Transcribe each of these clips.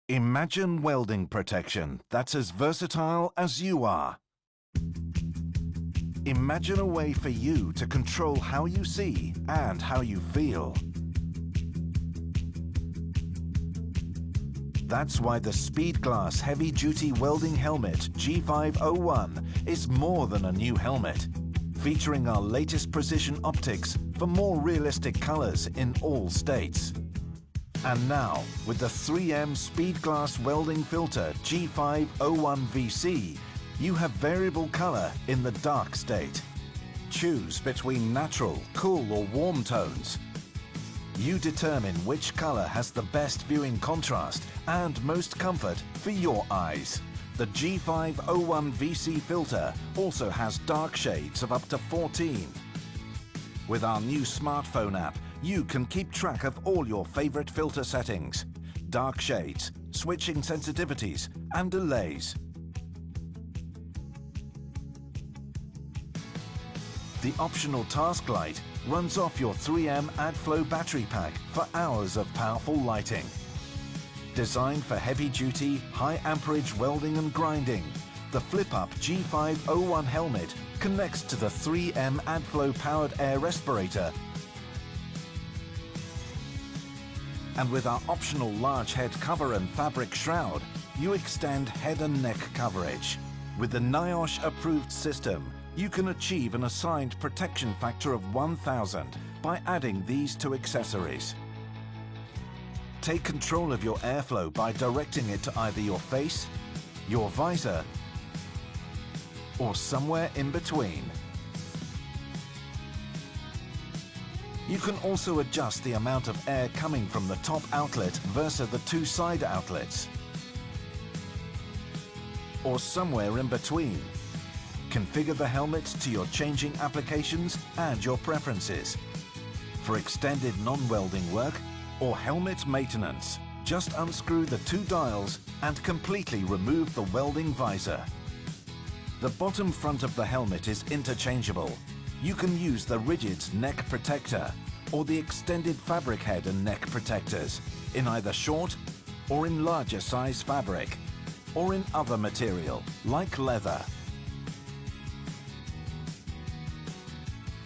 Imagine welding protection that's as versatile as you are. Imagine a way for you to control how you see and how you feel. That's why the Speedglas heavy-duty welding helmet G5-01 is more than a new helmet, featuring our latest precision optics for more realistic colors in all states. And now, with the 3M Speedglas Welding Filter G5-01 VC, you have variable color in the dark state. Choose between natural, cool or warm tones. You determine which color has the best viewing contrast and most comfort for your eyes. The G5-01 VC filter also has dark shades of up to 14. With our new smartphone app, you can keep track of all your favorite filter settings, dark shades, switching sensitivities and delays. The optional task light runs off your 3M Adflo battery pack for hours of powerful lighting. Designed for heavy-duty, high-amperage welding and grinding, the flip-up G5-01 helmet connects to the 3M Adflo Powered Air Respirator. And with our optional large head cover and fabric shroud, you extend head and neck coverage. With the NIOSH-approved system, you can achieve an assigned protection factor of 1000 by adding these two accessories. Take control of your airflow by directing it to either your face, your visor, or somewhere in between. You can also adjust the amount of air coming from the top outlet versus the two side outlets, or somewhere in between. Configure the helmet to your changing applications and your preferences. For extended non-welding work or helmet maintenance, just unscrew the two dials and completely remove the welding visor. The bottom front of the helmet is interchangeable. You can use the rigid neck protector or the extended fabric head and neck protectors in either short or in larger size fabric or in other material like leather.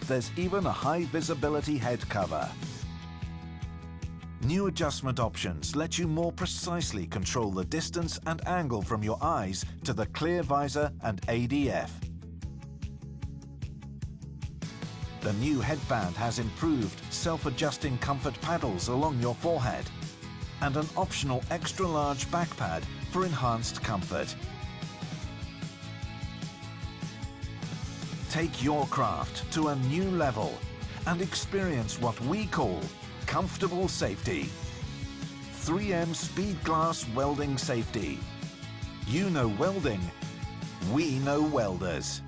There's even a high visibility head cover. New adjustment options let you more precisely control the distance and angle from your eyes to the clear visor and ADF. The new headband has improved self-adjusting comfort paddles along your forehead and an optional extra-large back pad for enhanced comfort. Take your craft to a new level and experience what we call comfortable safety. 3M Speedglas Welding Safety. You know welding, we know welders.